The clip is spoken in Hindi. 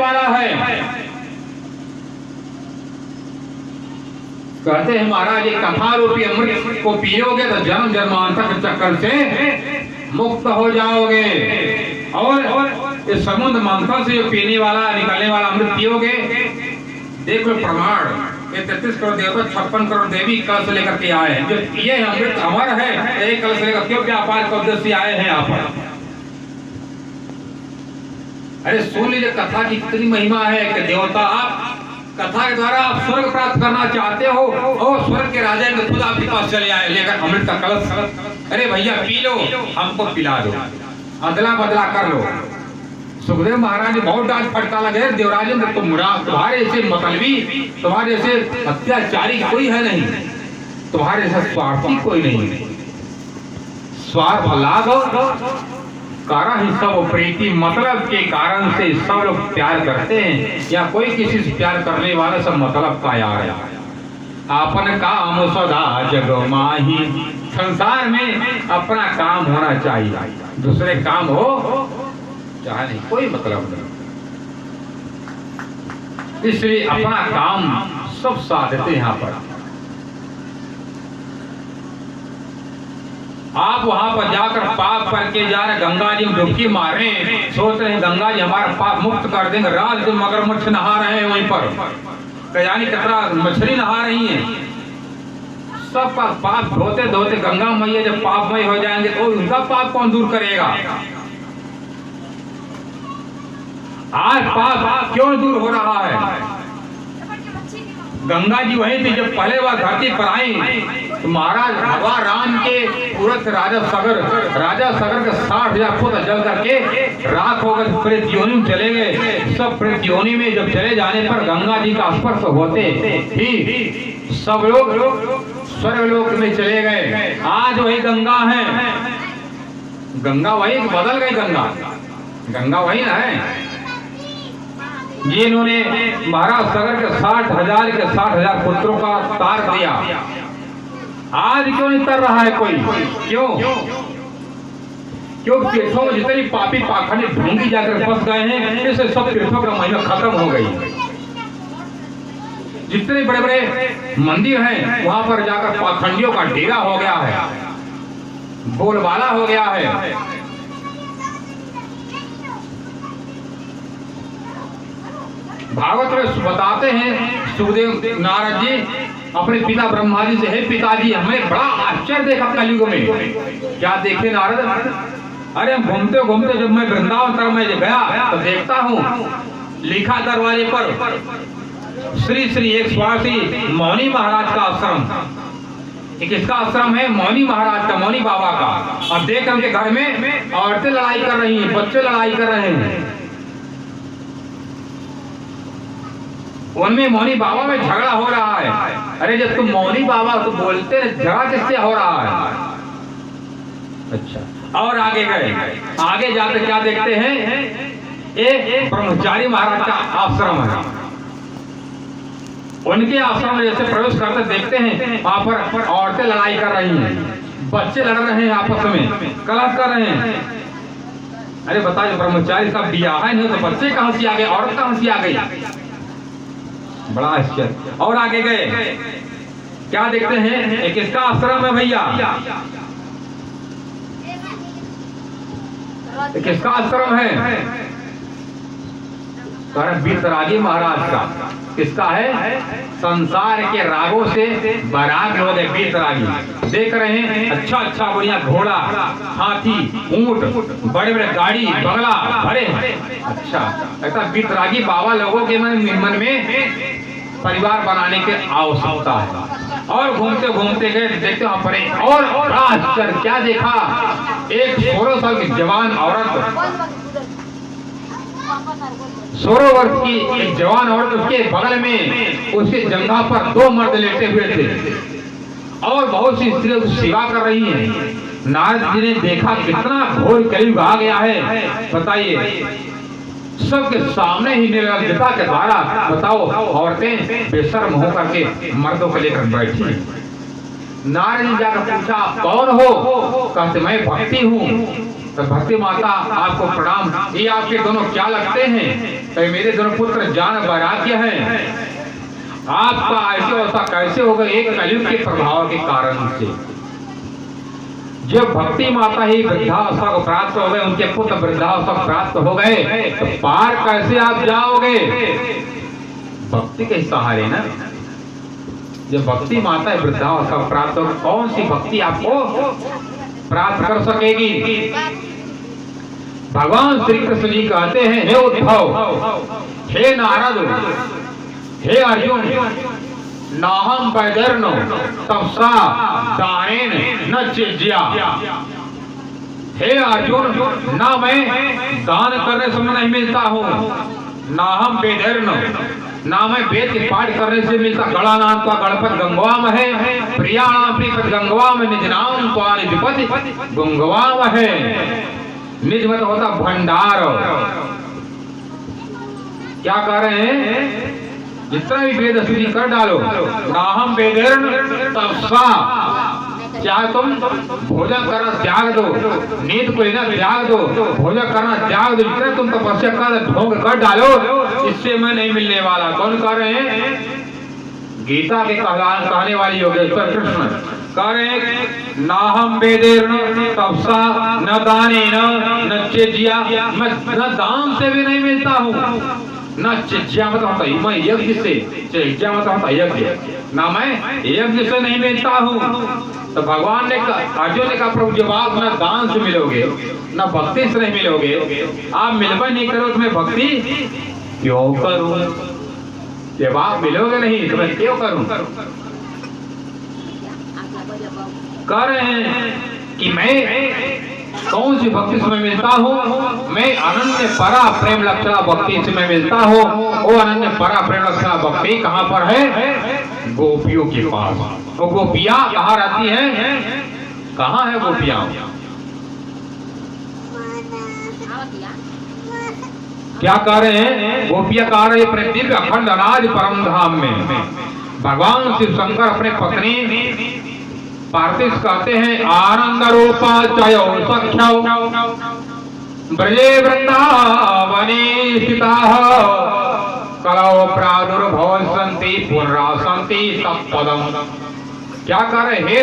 वाला है। कहते हैं महाराज, ये कथा रूपी अमृत को पियोगे तो जन्म जन्मांतर के चक्कर से मुक्त हो जाओगे। और इस समुद्र मंथन से जो पीने वाला निकलने वाला अमृत पियोगे, देख लो प्रमाण, ये 33 करोड़ देवता 56 करोड़ देवी कलश लेकर के आए हैं। जो ये अमृत अमर है, एक कलश लेकर क्यों व्यापार का उद्देश्य आए हैं यहाँ पर। अरे सुन लीजिए कथा की कितनी महिमा है कि देवता आप कथा के द्वारा आप स्वर्ग प्राप्त करना चाहते हो और स्वर्ग के राजा के खुद आपके पास चले आए लेकर अमृत का कलश। अरे भैया पी लो, हमको पिला दो, अदला बदला कर लो। सुखदेव महाराज ने बहुत डांट फटका लगे, देवराजेंद्र तुम्हारे ऐसे मतलबी, तुम्हारे ऐसे अत्याचारी कोई है नहीं, तुम्हारे ऐसा स्वार्थी कोई नहीं। स्वार्थ लाभ कारण ही सब प्रीति, मतलब के कारण से सब लोग प्यार करते हैं, या कोई किसी से प्यार करने वाला सब मतलब का यार है। अपन काम सदा जग माही, संसार में अपना काम होना चाहिए, दूसरे काम हो चाहे नहीं, कोई मतलब नहीं। इसलिए अपना काम सब साधते हैं। यहाँ पर आप वहां पर जाकर पाप करके जा रहे, गंगा जी में डुबकी मारे, सोच रहे हैं गंगा जी हमारा पाप मुक्त कर देंगे। रात दिन मगरमच्छ नहा रहे हैं वहीं पर, यानी कितना मछली नहा रही हैं। सब पाप धोते धोते गंगा मैया जब पापमय हो जाएंगे तो उनका पाप कौन दूर करेगा। आज पाप क्यों दूर हो रहा है। गंगा जी वही थी जब पहले वह धरती पर आई तो महाराज भगवान राम के पूरत राजा सगर के 60,000 फुट जल करके राख होकर प्रेत योनि में चले गए। सब प्रेत योनि में जब चले जाने पर गंगा जी का स्पर्श होते ही सब लोग स्वर्गलोक में चले गए। आज वही गंगा है, गंगा वही बदल गई, गंगा वही ना है जिन्होंने महाराज सगर के 60,000 पुत्रों का तार दिया। आज क्यों नहीं तर रहा है कोई, क्यों? क्यों तीर्थों में जितनी पापी पाखंडी ढोंगी जाकर फंस गए हैं, इससे सब तीर्थों का महिमा खत्म हो गई। जितने बड़े बड़े मंदिर हैं वहां पर जाकर पाखंडियों का डेरा हो गया है, बोलबाला हो गया है। भागवत में बताते हैं सुखदेव नारद जी अपने पिता ब्रह्मा जी से, हे पिताजी हमें बड़ा आश्चर्य देखा कलयुग में। क्या देखे नारद? अरे हम घूमते घूमते जब मैं वृंदावन तरफ में गया तो देखता हूँ लिखा दरवाजे पर श्री श्री 182 मौनी महाराज का आश्रम। एक इसका आश्रम है मौनी महाराज का, मौनी बाबा का। और देख उनके घर में औरतें लड़ाई कर रही हैं, बच्चे लड़ाई कर रहे हैं। उनमें मौनी बाबा में झगड़ा हो रहा है। अरे जब तुम मौनी बाबा तो बोलते झगड़ा किससे हो रहा है? अच्छा, और आगे गए, आगे जाकर क्या देखते हैं, एक ब्रह्मचारी महाराज का आश्रम है। उनके आश्रम में जैसे प्रवेश करते देखते हैं वहां पर औरतें लड़ाई कर रही हैं, बच्चे लड़ रहे हैं, आपस में कलह कर रहे हैं। अरे बताइए ब्रह्मचारी का ब्याह नहीं तो बच्चे कहां से आ गए, औरत कहां से आ गई? बड़ा आश्चर्य। और आगे गए क्या देखते हैं, एक इसका आश्रम है भैया, एक इसका आश्रम है बीतरागी महाराज का। किसका है? संसार के रागों से बराग लोग है बीतरागी। देख रहे हैं अच्छा अच्छा बढ़िया घोड़ा, हाथी, ऊंट, बड़े बड़े गाड़ी बंगला भरे। अच्छा, ऐसा बीतरागी बाबा लोगों के मन में परिवार बनाने की आवश्यकता है। और घूमते घूमते गए देखते वहां पर और आश्चर्य क्या देखा, एक 16 साल की जवान औरत, 16 वर्ष की एक जवान औरत, उसके बगल में उसके जंघा पर 2 मर्द लेटे हुए थे और बहुत सी स्त्रियों की सेवा कर रही हैं। नारद जी ने देखा कितना घोर कलयुग आ गया है। बताइए सबके सामने ही निर्लज्जता के द्वारा बताओ औरतें बेशर्म होकर के मर्दों को लेकर बैठी। नारद जी जाकर पूछा कौन हो? कहते मैं भक्ति हूँ। तो भक्ति माता आपको प्रणाम। ये आपके दोनों क्या लगते हैं? तो मेरे दोनों पुत्र जान वैराग्य हैं। आपका ऐसे अवस्था कैसे होगा? एक कलयुग के प्रभाव के कारण से। जब भक्ति माता ही वृद्धावस्था को प्राप्त हो गए, उनके पुत्र वृद्धावस्था को प्राप्त हो गए, तो पार कैसे आप जाओगे? भक्ति के सहारे ना। जब भक्ति माता वृद्धावस्था को प्राप्त हो, कौन सी भक्ति आपको प्राप्त कर सकेगी? भगवान श्री कृष्ण जी कहते हैं, हे उद्धव, हे नारद, हे अर्जुन, नाहम वैदर्नो तपसा दानेन न चिज्या। हे अर्जुन, ना मैं दान करने से नहीं मिलता हूँ, ना हम वेदर्नो, ना मैं वेद के पाठ करने से मिलता। गणानाम का गणपत गंगवाम है, प्रियाणाम प्रियपत गंगवाम, निज नाम त्वानि विपति गंगवाम है। निज मत होता भंडार। क्या कह रहे हैं? जितना भी वेद स्तुति कर डालो, नाहम वेदर्न तपसा, चाहे तुम भोजन करना त्याग दो, नींद को लेना त्याग दो, भोजन करना त्याग दो, जितना तुम तपस्या कर ढोंग कर डालो, इससे मैं नहीं मिलने वाला। कौन कह रहे हैं? गीता के कहने वाली योगेश्वर कृष्ण कह रहे हैं, नाहम वेदेर्न तपसा न दानेन न चिज्या। मैं न दान से भी नहीं मिलता हूँ, न चिज्या मत होता मैं यज्ञ से, चिज्या मत होता यज्ञ, ना मैं यज्ञ से नहीं मिलता हूँ। तो भगवान ने कहा, अर्जुन ने कहा, प्रभु जब आप न दान से मिलोगे, न भक्ति से नहीं मिलोगे, आप मिलवा नहीं करो तो मैं भक्ति क्यों करूं? जब आप मिलोगे नहीं तो मैं क्यों करूं? कह रहे हैं कि मैं कौन सी भक्ति से मैं मिलता हूँ? मैं अनन्य परा प्रेम लक्षणा भक्ति से मैं मिलता हूँ। वो अनन्य परा प्रेम लक्षणा भक्ति कहाँ पर है? गोपियों के पास। वो गोपियाँ कहाँ रहती हैं? कहाँ है गोपियाँ? क्या कह रहे हैं? गोपियाँ कह रहे प्रदीप अखंड अनाज परम धाम में। भगवान शिव शंकर अपने पत्नी पार्थिव कहते हैं, आनंद रूपा चयो सख्यौ ब्रजे वृंदावने स्थिताः कलौ प्रादुर्भवन्ति पुनरासन्ति तत्पदम्। क्या कह रहे हैं?